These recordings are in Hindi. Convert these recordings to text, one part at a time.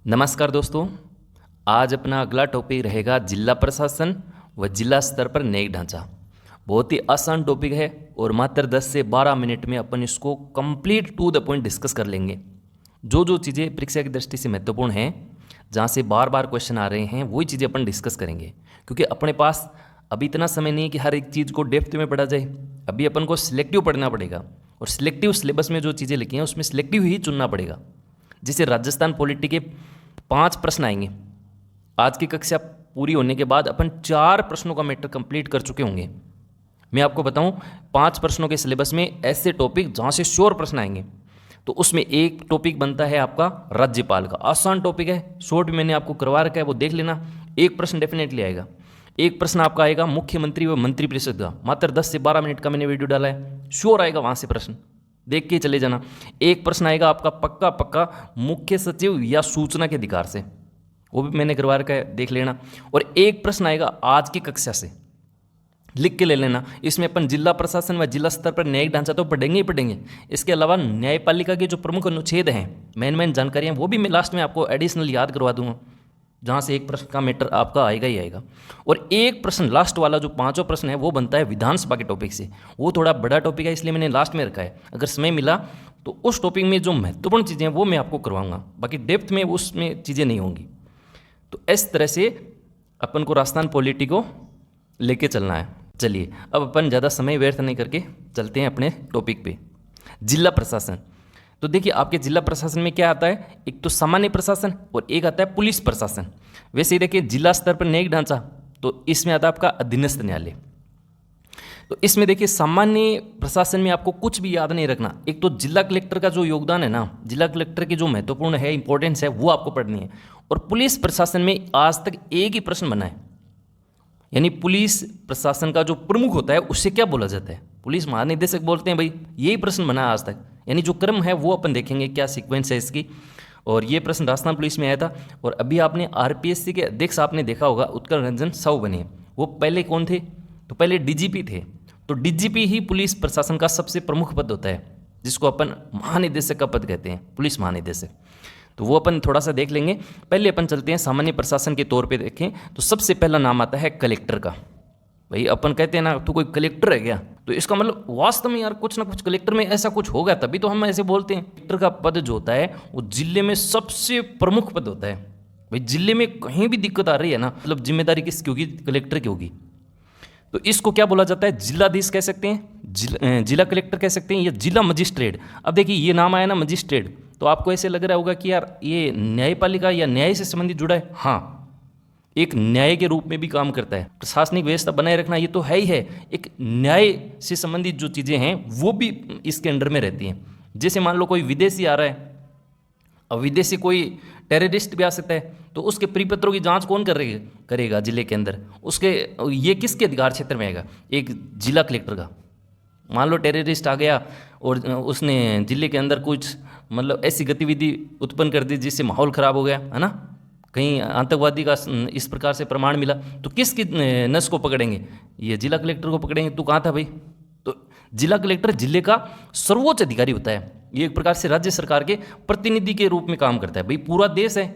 नमस्कार दोस्तों। आज अपना अगला टॉपिक रहेगा जिला प्रशासन व जिला स्तर पर न्यायिक ढांचा। बहुत ही आसान टॉपिक है और मात्र 10 से 12 मिनट में अपन इसको complete to the point discuss कर लेंगे। जो जो चीज़ें परीक्षा की दृष्टि से महत्वपूर्ण हैं, जहाँ से बार बार क्वेश्चन आ रहे हैं, वही चीज़ें अपन डिस्कस करेंगे। क्योंकि अपने पास अभी इतना समय नहीं है कि हर एक चीज़ को डेप्थ में पढ़ा जाए। अभी अपन को सिलेक्टिव पढ़ना पड़ेगा और सिलेक्टिव सिलेबस में जो चीज़ें लिखी हैं उसमें सिलेक्टिव ही चुनना पड़ेगा। जैसे राजस्थान पॉलिटी के 5 प्रश्न आएंगे। आज की कक्षा पूरी होने के बाद अपन 4 प्रश्नों का मैटर कंप्लीट कर चुके होंगे। मैं आपको बताऊं, 5 प्रश्नों के सिलेबस में ऐसे टॉपिक जहाँ से श्योर प्रश्न आएंगे, तो उसमें एक टॉपिक बनता है आपका राज्यपाल का। आसान टॉपिक है, शॉर्ट मैंने आपको करवा रखा है, वो देख लेना। एक प्रश्न डेफिनेटली आएगा। एक प्रश्न आपका आएगा मुख्यमंत्री व मंत्रिपरिषद का, मात्र 10 से 12 मिनट का मैंने वीडियो डाला है, श्योर आएगा वहाँ से प्रश्न, देख के चले जाना। एक प्रश्न आएगा आपका पक्का पक्का मुख्य सचिव या सूचना के अधिकार से, वो भी मैंने करवा रखा है, देख लेना। और एक प्रश्न आएगा आज की कक्षा से, लिख के ले लेना। इसमें अपन जिला प्रशासन व जिला स्तर पर न्यायिक ढांचा तो पढ़ेंगे ही पढ़ेंगे, इसके अलावा न्यायपालिका के जो प्रमुख अनुच्छेद हैं, मेन जानकारियाँ, वो भी मैं लास्ट में आपको एडिशनल याद करवा दूंगा, जहाँ से एक प्रश्न का मैटर आपका आएगा ही आएगा। और एक प्रश्न लास्ट वाला जो 5वां प्रश्न है वो बनता है विधानसभा के टॉपिक से। वो थोड़ा बड़ा टॉपिक है, इसलिए मैंने लास्ट में रखा है। अगर समय मिला तो उस टॉपिक में जो महत्वपूर्ण चीज़ें हैं वो मैं आपको करवाऊंगा, बाकी डेप्थ में उसमें चीज़ें नहीं होंगी। तो इस तरह से अपन को राजस्थान पॉलिटी को लेके चलना है। चलिए अब अपन ज़्यादा समय व्यर्थ नहीं करके चलते हैं अपने टॉपिक पे, जिला प्रशासन। तो देखिए आपके जिला प्रशासन में क्या आता है, एक तो सामान्य प्रशासन और एक आता है पुलिस प्रशासन। वैसे ही देखिए जिला स्तर पर न्यायिक ढांचा, तो इसमें आता है आपका अधीनस्थ न्यायालय। तो इसमें देखिए सामान्य प्रशासन में आपको कुछ भी याद नहीं रखना। एक तो जिला कलेक्टर का जो योगदान है ना, जिला कलेक्टर की जो महत्वपूर्ण है, इंपॉर्टेंस है, वो आपको पढ़नी है। और पुलिस प्रशासन में आज तक एक ही प्रश्न बना है, यानी पुलिस प्रशासन का जो प्रमुख होता है उससे क्या बोला जाता है, पुलिस महानिदेशक बोलते हैं भाई, यही प्रश्न बना है आज तक। यानी जो क्रम है वो अपन देखेंगे, क्या सीक्वेंस है इसकी। और ये प्रश्न राजस्थान पुलिस में आया था। और अभी आपने आरपीएससी के अध्यक्ष आपने देखा होगा, उत्कल रंजन साहू बने। वो पहले कौन थे, तो पहले डीजीपी थे। तो डीजीपी ही पुलिस प्रशासन का सबसे प्रमुख पद होता है, जिसको अपन महानिदेशक का पद कहते हैं, पुलिस महानिदेशक। तो वो अपन थोड़ा सा देख लेंगे। पहले अपन चलते हैं सामान्य प्रशासन के तौर पे देखें तो सबसे पहला नाम आता है कलेक्टर का। भाई अपन कहते हैं ना, तो कोई कलेक्टर है क्या, तो इसका मतलब वास्तव में यार कुछ ना कुछ कलेक्टर में ऐसा कुछ होगा, तभी तो हम ऐसे बोलते हैं। कलेक्टर का पद जो होता है वो जिले में सबसे प्रमुख पद होता है। भाई जिले में कहीं भी दिक्कत आ रही है ना, मतलब जिम्मेदारी किसकी होगी, कलेक्टर की होगी। तो इसको क्या बोला जाता है, जिलाधीश कह सकते हैं, जिला कलेक्टर कह सकते हैं, या जिला मजिस्ट्रेट। अब देखिए ये नाम आया ना मजिस्ट्रेट, तो आपको ऐसे लग रहा होगा कि यार ये न्यायपालिका या न्याय से संबंधित जुड़ा है। हाँ, एक न्याय के रूप में भी काम करता है। प्रशासनिक व्यवस्था बनाए रखना ये तो है ही है, एक न्याय से संबंधित जो चीज़ें हैं वो भी इसके अंडर में रहती हैं। जैसे मान लो कोई विदेशी आ रहा है, अब विदेशी कोई टेररिस्ट भी आ सकता है, तो उसके परिपत्रों की जांच कौन करेगा जिले के अंदर, उसके ये किसके अधिकार क्षेत्र में आएगा, एक जिला कलेक्टर का। मान लो टेररिस्ट आ गया और उसने जिले के अंदर कुछ मतलब ऐसी गतिविधि उत्पन्न कर दी जिससे माहौल ख़राब हो गया, है ना, कहीं आतंकवादी का इस प्रकार से प्रमाण मिला, तो किसकी नस को पकड़ेंगे, ये जिला कलेक्टर को पकड़ेंगे। तू कहाँ था भाई। तो जिला कलेक्टर जिले का सर्वोच्च अधिकारी होता है। ये एक प्रकार से राज्य सरकार के प्रतिनिधि के रूप में काम करता है। भाई पूरा देश है,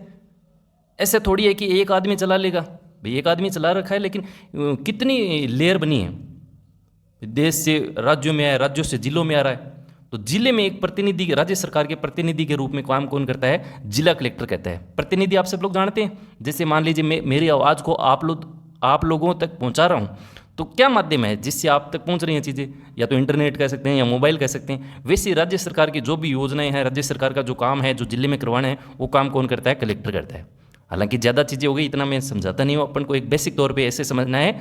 ऐसे थोड़ी है कि एक आदमी चला लेगा। भाई एक आदमी चला रखा है, लेकिन कितनी लेयर बनी है, देश से राज्यों में आया, राज्यों से जिलों में आ रहा है। तो जिले में एक प्रतिनिधि, राज्य सरकार के प्रतिनिधि के रूप में काम कौन करता है, जिला कलेक्टर कहता है। प्रतिनिधि आप सब लोग जानते हैं, जैसे मान लीजिए मेरी आवाज़ को आप लोगों तक पहुंचा रहा हूं, तो क्या माध्यम है जिससे आप तक पहुंच रही हैं चीज़ें, या तो इंटरनेट कह सकते हैं या मोबाइल कह सकते हैं। वैसे राज्य सरकार की जो भी योजनाएं हैं, राज्य सरकार का जो काम है, जो जिले में करवाना है, वो काम कौन करता है, कलेक्टर करता है। हालांकि ज़्यादा चीज़ें हो गई, इतना मैं समझाता नहीं हूँ। अपन को एक बेसिक तौर पे ऐसे समझना है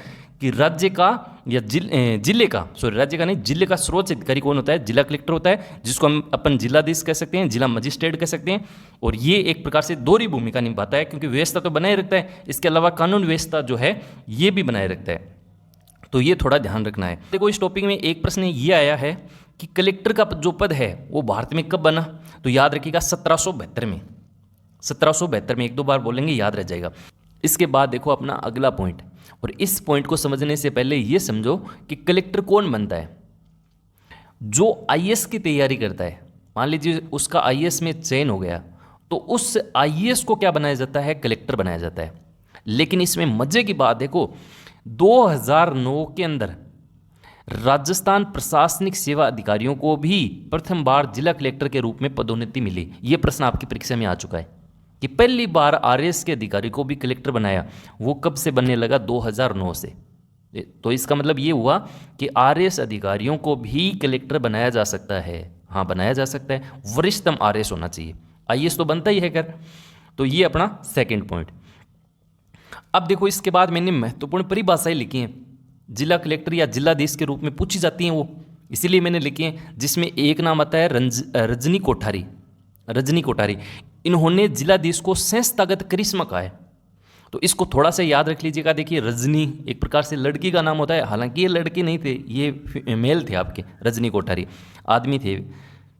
कि राज्य का या जिले का, सॉरी राज्य का नहीं, जिले का सर्वोच्च अधिकारी कौन होता है, जिला कलेक्टर होता है, जिसको हम अपन जिलाधीश कह सकते हैं, जिला मजिस्ट्रेट कह सकते हैं। और ये एक प्रकार से दोहरी भूमिका निभाता है, क्योंकि व्यवस्था तो बनाए रखता है, इसके अलावा कानून व्यवस्था जो है ये भी बनाए रखता है। तो ये थोड़ा ध्यान रखना है। देखो इस टॉपिक में एक प्रश्न ये आया है कि कलेक्टर का जो पद है वो भारत में कब बना, तो याद रखिएगा 1772 में। 1772 में, एक दो बार बोलेंगे याद रह जाएगा। इसके बाद देखो अपना अगला पॉइंट, और इस पॉइंट को समझने से पहले ये समझो कि कलेक्टर कौन बनता है, जो आईएएस की तैयारी करता है। मान लीजिए उसका आईएएस में चयन हो गया, तो उस आईएएस को क्या बनाया जाता है, कलेक्टर बनाया जाता है। लेकिन इसमें मजे की बात देखो, 2009 के अंदर राजस्थान प्रशासनिक सेवा अधिकारियों को भी प्रथम बार जिला कलेक्टर के रूप में पदोन्नति मिली। ये प्रश्न आपकी परीक्षा में आ चुका है कि पहली बार आरएएस के अधिकारी को भी कलेक्टर बनाया। वो कब से बनने लगा, 2009 से। तो इसका मतलब ये हुआ कि आरएएस अधिकारियों को भी कलेक्टर बनाया जा सकता है। हाँ, बनाया जा सकता है, वरिष्ठतम आरएएस होना चाहिए, आईएएस तो बनता ही है कर। तो ये अपना सेकंड पॉइंट। अब देखो, इसके बाद मैंने महत्वपूर्ण परिभाषाएं लिखी हैं, जिला कलेक्टर या जिलाधीश के रूप में पूछी जाती हैं वो, इसीलिए मैंने लिखी हैं। जिसमें एक नाम आता है रजनी कोठारी। रजनी कोठारी, इन्होंने जिलाधीश को संस्थागत करिश्मा कहा है, तो इसको थोड़ा सा याद रख लीजिएगा। देखिए, रजनी एक प्रकार से लड़की का नाम होता है, हालांकि ये लड़के नहीं थे, ये मेल थे आपके। रजनी कोठारी आदमी थे,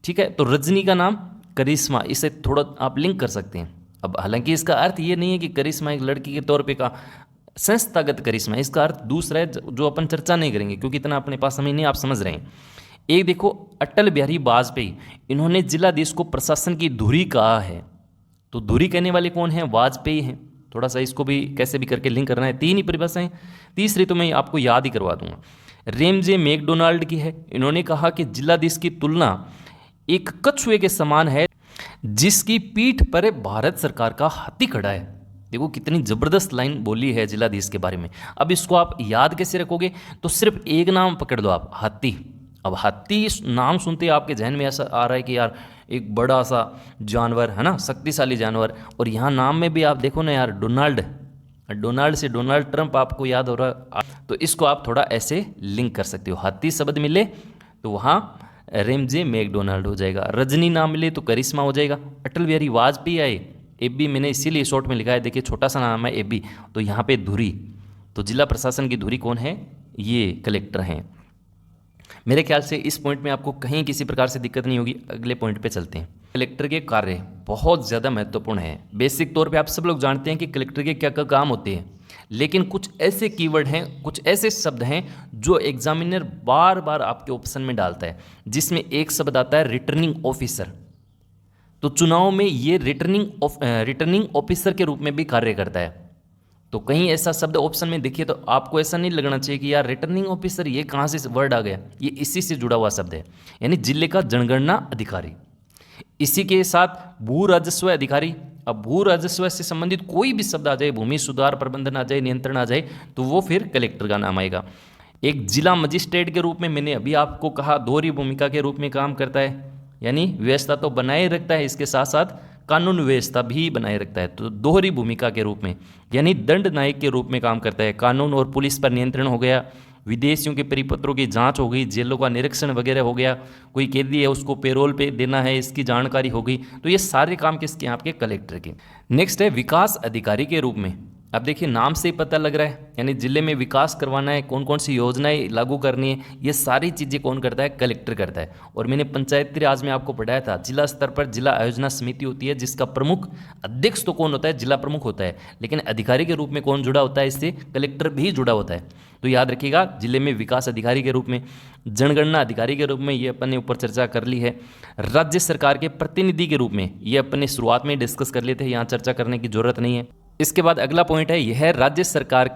ठीक है। तो रजनी का नाम, करिश्मा, इसे थोड़ा आप लिंक कर सकते हैं। अब हालांकि इसका अर्थ ये नहीं है कि करिश्मा एक लड़की के तौर पे का संस्थागत करिश्मा, इसका अर्थ दूसरा है जो अपन चर्चा नहीं करेंगे क्योंकि इतना अपने पास समय नहीं, आप समझ रहे हैं। एक देखो, अटल बिहारी वाजपेयी, इन्होंने जिलाधीश को प्रशासन की धुरी कहा है। तो धुरी कहने वाले कौन है, वाजपेयी हैं। थोड़ा सा इसको भी कैसे भी करके लिंक करना है। 3 ही परिभाषाएं, तीसरी तो मैं आपको याद ही करवा दूंगा। रेमजे मैकडोनाल्ड की है, इन्होंने कहा कि जिलाधीश की तुलना एक कछुए के समान है जिसकी पीठ पर भारत सरकार का हाथी खड़ा है। देखो कितनी जबरदस्त लाइन बोली है जिलाधीश के बारे में। अब इसको आप याद कैसे रखोगे, तो सिर्फ एक नाम पकड़ दो आप, हाथी। अब हाथी नाम सुनते ही आपके जहन में ऐसा आ रहा है कि यार एक बड़ा सा जानवर है ना, शक्तिशाली जानवर। और यहाँ नाम में भी आप देखो ना यार, डोनाल्ड से डोनाल्ड ट्रंप आपको याद हो रहा, तो इसको आप थोड़ा ऐसे लिंक कर सकते हो। हाथी शब्द मिले तो वहाँ रेमजे मैकडोनाल्ड हो जाएगा, रजनी नाम मिले तो करिश्मा हो जाएगा। अटल बिहारी वाजपेयी आए, एबी मैंने इसीलिए शॉर्ट में लिखा है, देखिए छोटा सा नाम है एबी, तो यहाँ पे धुरी, तो जिला प्रशासन की धुरी कौन है, ये कलेक्टर हैं। मेरे ख्याल से इस पॉइंट में आपको कहीं किसी प्रकार से दिक्कत नहीं होगी। अगले पॉइंट पे चलते हैं। कलेक्टर के कार्य बहुत ज़्यादा महत्वपूर्ण है। बेसिक तौर पे आप सब लोग जानते हैं कि कलेक्टर के क्या क्या काम होते हैं, लेकिन कुछ ऐसे कीवर्ड हैं, कुछ ऐसे शब्द हैं जो एग्जामिनर बार बार आपके ऑप्शन में डालता है, जिसमें एक शब्द आता है रिटर्निंग ऑफिसर। तो चुनाव में ये रिटर्निंग ऑफिसर के रूप में भी कार्य करता है। तो कहीं ऐसा शब्द ऑप्शन में देखिए तो आपको ऐसा नहीं लगना चाहिए कि यार रिटर्निंग ऑफिसर ये कहाँ से वर्ड आ गया, ये इसी से जुड़ा हुआ शब्द है, यानी जिले का जनगणना अधिकारी। इसी के साथ भू राजस्व अधिकारी। अब भू राजस्व से संबंधित कोई भी शब्द आ जाए, भूमि सुधार प्रबंधन आ जाए, नियंत्रण आ जाए, तो वो फिर कलेक्टर का नाम आएगा। एक जिला मजिस्ट्रेट के रूप में मैंने अभी आपको कहा दोहरी भूमिका के रूप में काम करता है, यानी व्यवस्था तो बनाए रखता है, इसके साथ साथ कानून व्यवस्था भी बनाए रखता है। तो दोहरी भूमिका के रूप में, यानी दंड नायक के रूप में काम करता है। कानून और पुलिस पर नियंत्रण हो गया, विदेशियों के परिपत्रों की जांच हो गई, जेलों का निरीक्षण वगैरह हो गया, कोई कैदी है उसको पेरोल पे देना है, इसकी जानकारी हो गई। तो ये सारे काम किसके, आपके कलेक्टर के। नेक्स्ट है विकास अधिकारी के रूप में। अब देखिए नाम से ही पता लग रहा है, यानी जिले में विकास करवाना है, कौन कौन सी योजनाएं लागू करनी है, ये सारी चीज़ें कौन करता है, कलेक्टर करता है। और मैंने पंचायती राज में आपको पढ़ाया था, जिला स्तर पर जिला आयोजना समिति होती है, जिसका प्रमुख अध्यक्ष तो कौन होता है, जिला प्रमुख होता है, लेकिन अधिकारी के रूप में कौन जुड़ा होता है, इससे कलेक्टर भी जुड़ा होता है। तो याद रखिएगा, जिले में विकास अधिकारी के रूप में, जनगणना अधिकारी के रूप में, ये अपन ने ऊपर चर्चा कर ली है। राज्य सरकार के प्रतिनिधि के रूप में, ये अपन ने शुरुआत में डिस्कस कर लिए थे, यहाँ चर्चा करने की जरूरत नहीं है। इसके बाद अगला पॉइंट है, यह है राज्य सरकार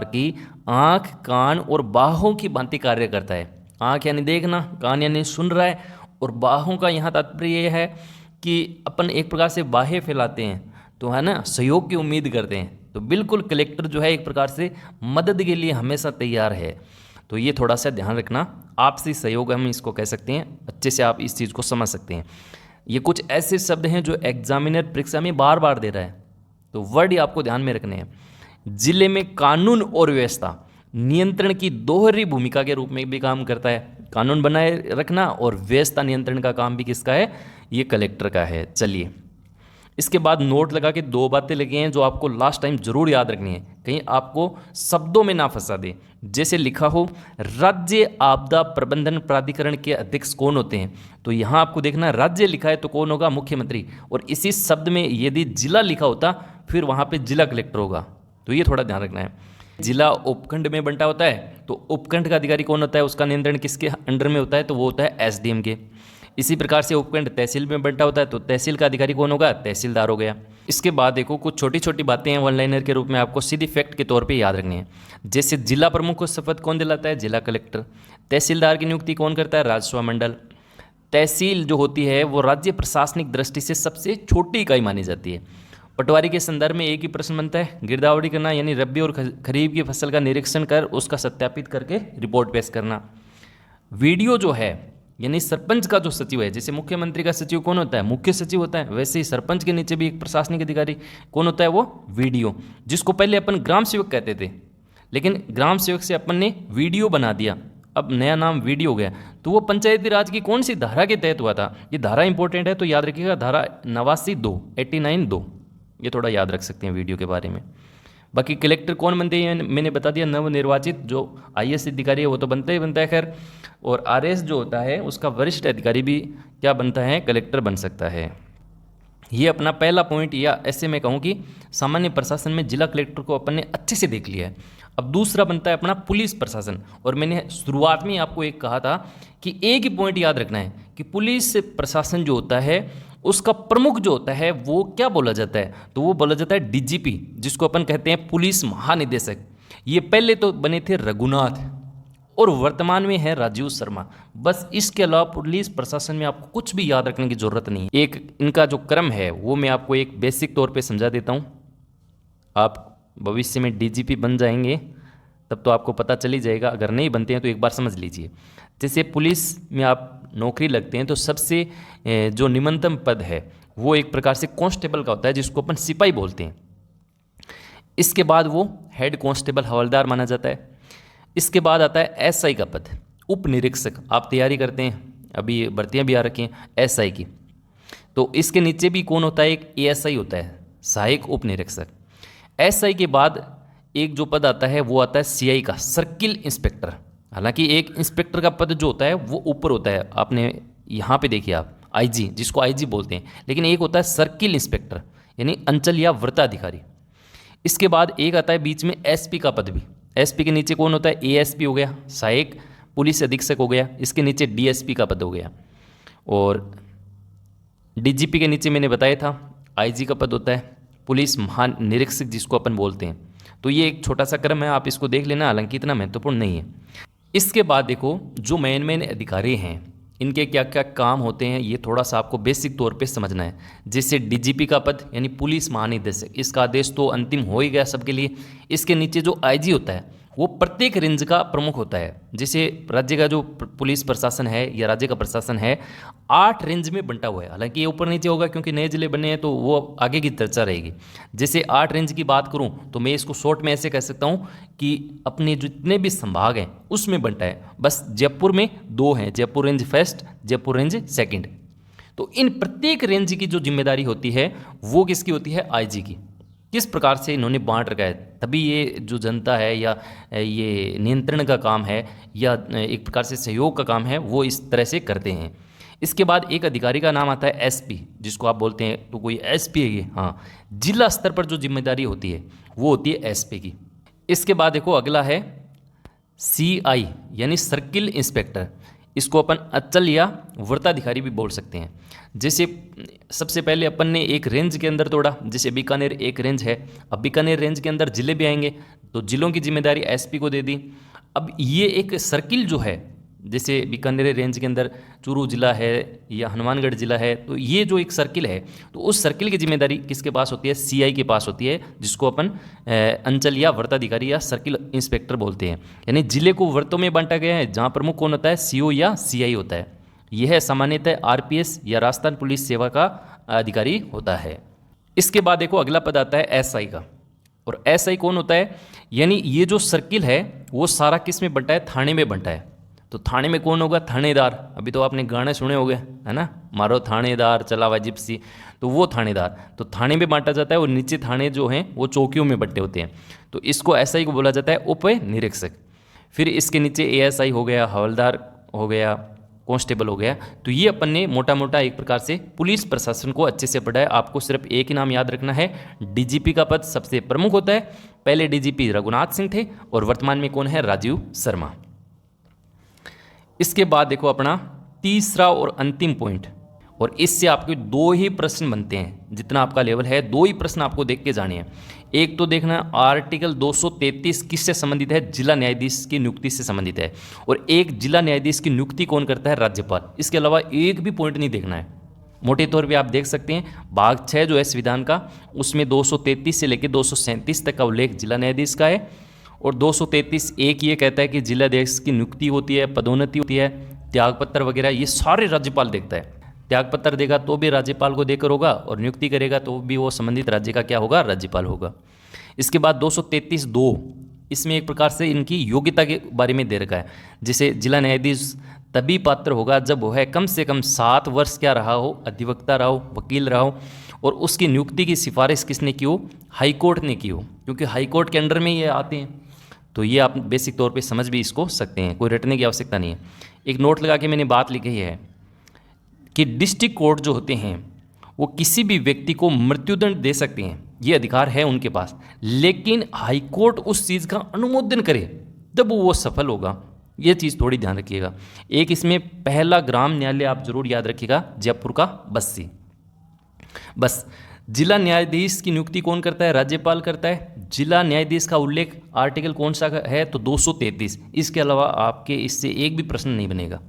की आंख, कान और बाहों की भांति कार्य करता है। आंख यानी देखना, कान यानी सुन रहा है, और बाहों का यहाँ तात्पर्य यह है कि अपन एक प्रकार से बाहें फैलाते हैं, तो है ना, सहयोग की उम्मीद करते हैं। तो बिल्कुल कलेक्टर जो है एक प्रकार से मदद के लिए हमेशा तैयार है। तो ये थोड़ा सा ध्यान रखना, आपसी सहयोग हम इसको कह सकते हैं, अच्छे से आप इस चीज़ को समझ सकते हैं। ये कुछ ऐसे शब्द हैं जो एग्जामिनर परीक्षा में बार बार दे रहा है, तो वर्ड ही आपको ध्यान में रखने हैं। जिले में कानून और व्यवस्था नियंत्रण की दोहरी भूमिका के रूप में भी काम करता है। कानून बनाए रखना और व्यवस्था नियंत्रण का काम भी किसका है, ये कलेक्टर का है। चलिए, इसके बाद नोट लगा के 2 बातें लगी हैं जो आपको लास्ट टाइम जरूर याद रखनी है, कहीं आपको शब्दों में ना फंसा दे। जैसे लिखा हो राज्य आपदा प्रबंधन प्राधिकरण के अध्यक्ष कौन होते हैं, तो यहाँ आपको देखना राज्य लिखा है तो कौन होगा, मुख्यमंत्री। और इसी शब्द में यदि जिला लिखा होता फिर वहाँ पे जिला कलेक्टर होगा, तो ये थोड़ा ध्यान रखना है। जिला उपखंड में बंटा होता है, तो उपखंड का अधिकारी कौन होता है, उसका नियंत्रण किसके अंडर में होता है, तो वो होता है एसडीएम के। इसी प्रकार से उपखंड तहसील में बंटा होता है, तो तहसील का अधिकारी कौन होगा? तहसीलदार हो गया। इसके बाद देखो कुछ छोटी छोटी बातें हैं वन लाइनर के रूप में आपको सीधी फैक्ट के तौर पे याद रखनी है। जैसे जिला प्रमुख को शपथ कौन दिलाता है? जिला कलेक्टर। तहसीलदार की नियुक्ति कौन करता है? राजस्व मंडल। तहसील जो होती है वो राज्य प्रशासनिक दृष्टि से सबसे छोटी इकाई मानी जाती है। पटवारी के संदर्भ में एक ही प्रश्न बनता है, गिरदावरी करना, यानी रबी और खरीफ की फसल का निरीक्षण कर उसका सत्यापित करके रिपोर्ट पेश करना। वीडियो जो है यानी सरपंच का जो सचिव है, जैसे मुख्यमंत्री का सचिव कौन होता है? मुख्य सचिव होता है, वैसे ही सरपंच के नीचे भी एक प्रशासनिक अधिकारी कौन होता है? वो वीडियो, जिसको पहले अपन ग्राम सेवक कहते थे, लेकिन ग्राम सेवक से अपन ने वीडियो बना दिया, अब नया नाम वीडियो हो गया। तो वो पंचायती राज की कौन सी धारा के तहत हुआ था? ये धारा इंपॉर्टेंट है, तो याद रखिएगा, धारा 89(2), 89(2), ये थोड़ा याद रख सकते हैं वीडियो के बारे में। बाकी कलेक्टर कौन बनते हैं मैंने बता दिया, नवनिर्वाचित जो आईएएस अधिकारी है वो तो बनता ही बनता है खैर, और आरएएस जो होता है उसका वरिष्ठ अधिकारी भी क्या बनता है? कलेक्टर बन सकता है। ये अपना पहला पॉइंट, या ऐसे मैं कहूँ कि सामान्य प्रशासन में जिला कलेक्टर को अपन ने अच्छे से देख लिया है। अब दूसरा बनता है अपना पुलिस प्रशासन, और मैंने शुरुआत में आपको एक कहा था कि एक ही पॉइंट याद रखना है कि पुलिस प्रशासन जो होता है उसका प्रमुख जो होता है वो क्या बोला जाता है? तो वो बोला जाता है डीजीपी, जिसको अपन कहते हैं पुलिस महानिदेशक। ये पहले तो बने थे रघुनाथ और वर्तमान में है राजीव शर्मा। बस इसके अलावा पुलिस प्रशासन में आपको कुछ भी याद रखने की जरूरत नहीं। एक इनका जो क्रम है वो मैं आपको एक बेसिक तौर पे समझा देता हूँ। आप भविष्य में डीजीपी बन जाएंगे तब तो आपको पता चल ही जाएगा, अगर नहीं बनते हैं तो एक बार समझ लीजिए। जैसे पुलिस में आप नौकरी लगते हैं तो सबसे जो निम्नतम पद है वो एक प्रकार से कांस्टेबल का होता है, जिसको अपन सिपाही बोलते हैं। इसके बाद वो हेड कांस्टेबल हवलदार माना जाता है। इसके बाद आता है एसआई का पद, उप निरीक्षक। आप तैयारी करते हैं, अभी भर्तियां भी आ रखी हैं एसआई की, तो इसके नीचे भी कौन होता है? एक एएसआई होता है, सहायक उप निरीक्षक। एसआई के बाद एक जो पद आता है वो आता है सीआई का, सर्किल इंस्पेक्टर। हालांकि एक इंस्पेक्टर का पद जो होता है वो ऊपर होता है, आपने यहाँ पे देखिए आप आईजी, जिसको आईजी बोलते हैं, लेकिन एक होता है सर्किल इंस्पेक्टर यानी अंचल या वृत्ताधिकारी। इसके बाद एक आता है बीच में एसपी का पद भी। एसपी के नीचे कौन होता है? एएसपी हो गया, सहायक पुलिस अधीक्षक हो गया। इसके नीचे डीएसपी का पद हो गया, और डीजीपी के नीचे मैंने बताया था आईजी का पद होता है, पुलिस महानिरीक्षक जिसको अपन बोलते हैं। तो ये एक छोटा सा क्रम है, आप इसको देख लेना, हालांकि इतना महत्वपूर्ण नहीं है। इसके बाद देखो जो मेन अधिकारी हैं इनके क्या क्या काम होते हैं, ये थोड़ा सा आपको बेसिक तौर पे समझना है। जैसे डीजीपी का पद यानी पुलिस महानिदेशक, इसका आदेश तो अंतिम हो ही गया सबके लिए। इसके नीचे जो आईजी होता है वो प्रत्येक रेंज का प्रमुख होता है। जैसे राज्य का जो पुलिस प्रशासन है या राज्य का प्रशासन है 8 रेंज में बंटा हुआ है, हालांकि ये ऊपर नीचे होगा क्योंकि नए जिले बने हैं तो वो आगे की चर्चा रहेगी। जैसे 8 रेंज की बात करूं तो मैं इसको शॉर्ट में ऐसे कह सकता हूं कि अपने जितने भी संभाग हैं उसमें बंटा है। बस जयपुर में 2 हैं, Jaipur range first, Jaipur range second. तो इन प्रत्येक रेंज की जो जिम्मेदारी होती है वो किसकी होती है? आईजी की। किस प्रकार से इन्होंने बांट रखा है, तभी ये जो जनता है या ये नियंत्रण का काम है या एक प्रकार से सहयोग का काम है वो इस तरह से करते हैं। इसके बाद एक अधिकारी का नाम आता है एसपी, जिसको आप बोलते हैं तो कोई एसपी है ये, हाँ, जिला स्तर पर जो जिम्मेदारी होती है वो होती है एसपी की। इसके बाद देखो अगला है सीआई यानी सर्किल इंस्पेक्टर। इसको अपन अचल या वृत्ताधिकारी भी बोल सकते हैं। जैसे सबसे पहले अपन ने एक रेंज के अंदर तोड़ा, जैसे बीकानेर एक रेंज है, अब बीकानेर रेंज के अंदर जिले भी आएंगे तो जिलों की जिम्मेदारी एसपी को दे दी। अब ये एक सर्किल जो है, जैसे बीकानेर रेंज के अंदर चूरू जिला है या हनुमानगढ़ जिला है, तो ये जो एक सर्किल है तो उस सर्किल की जिम्मेदारी किसके पास होती है? सीआई के पास होती है, जिसको अपन अंचल या वृत्ताधिकारी या सर्किल इंस्पेक्टर बोलते हैं। यानी जिले को वृत्तों में बांटा गया है जहाँ प्रमुख कौन होता है? सीओ या सीआई होता है। यह सामान्यतः आरपीएस या राजस्थान पुलिस सेवा का अधिकारी होता है। इसके बाद देखो अगला पद आता है एसआई का, और एसआई कौन होता है? यानी ये जो सर्किल है वो सारा किस में बंटा है? थाने में बंटा है। तो थाने में कौन होगा? थानेदार। अभी तो आपने गाने सुने होंगे है ना, मारो थानेदार चलावा जिप्सी, तो वो थानेदार। तो थाने में बांटा जाता है और नीचे थाने जो हैं वो चौकियों में बंटे होते हैं। तो इसको एसआई को बोला जाता है उप निरीक्षक। फिर इसके नीचे एएसआई हो गया, हवलदार हो गया, कांस्टेबल हो गया। तो ये अपन ने मोटा मोटा एक प्रकार से पुलिस प्रशासन को अच्छे से पढ़ा है। आपको सिर्फ एक ही नाम याद रखना है, डीजीपी का पद सबसे प्रमुख होता है। पहले डीजीपी रघुनाथ सिंह थे और वर्तमान में कौन है? राजीव शर्मा। इसके बाद देखो अपना तीसरा और अंतिम पॉइंट, और इससे आपके 2 ही प्रश्न बनते हैं, जितना आपका लेवल है 2 ही प्रश्न आपको देख के जाने हैं। एक तो देखना आर्टिकल 233 किससे संबंधित है, जिला न्यायाधीश की नियुक्ति से संबंधित है, और एक जिला न्यायाधीश की नियुक्ति कौन करता है, राज्यपाल। इसके अलावा एक भी पॉइंट नहीं देखना है। मोटे तौर पे आप देख सकते हैं भाग 6 जो है संविधान का, उसमें 233 से लेकर 237 तक का उल्लेख जिला न्यायाधीश का है, और 233 एक ये कहता है कि जिलाधीश की नियुक्ति होती है, पदोन्नति होती है, त्यागपत्र वगैरह ये सारे राज्यपाल देखता है। त्यागपत्र देगा तो भी राज्यपाल को देकर होगा, और नियुक्ति करेगा तो भी वो संबंधित राज्य का क्या होगा, राज्यपाल होगा। इसके बाद 233(2), इसमें एक प्रकार से इनकी योग्यता के बारे में दे रखा है, जिसे जिला न्यायाधीश तभी पात्र होगा जब वह कम से कम 7 वर्ष क्या रहा हो, अधिवक्ता रहा हो, वकील रहा हो, और उसकी नियुक्ति की सिफारिश किसने की हो, हाईकोर्ट ने की हो, क्योंकि हाईकोर्ट के अंडर में ये आते हैं। तो ये आप बेसिक तौर पे समझ भी इसको सकते हैं, कोई रटने की आवश्यकता नहीं है। एक नोट लगा के मैंने बात लिखी है कि डिस्ट्रिक्ट कोर्ट जो होते हैं वो किसी भी व्यक्ति को मृत्युदंड दे सकते हैं, ये अधिकार है उनके पास, लेकिन हाईकोर्ट उस चीज़ का अनुमोदन करे जब वो सफल होगा। ये चीज़ थोड़ी ध्यान रखिएगा। एक इसमें पहला ग्राम न्यायालय आप जरूर याद रखिएगा, जयपुर का बस्सी। बस जिला न्यायाधीश की नियुक्ति कौन करता है, राज्यपाल करता है। जिला न्यायाधीश का उल्लेख आर्टिकल कौन सा है, तो 233। इसके अलावा आपके इससे एक भी प्रश्न नहीं बनेगा।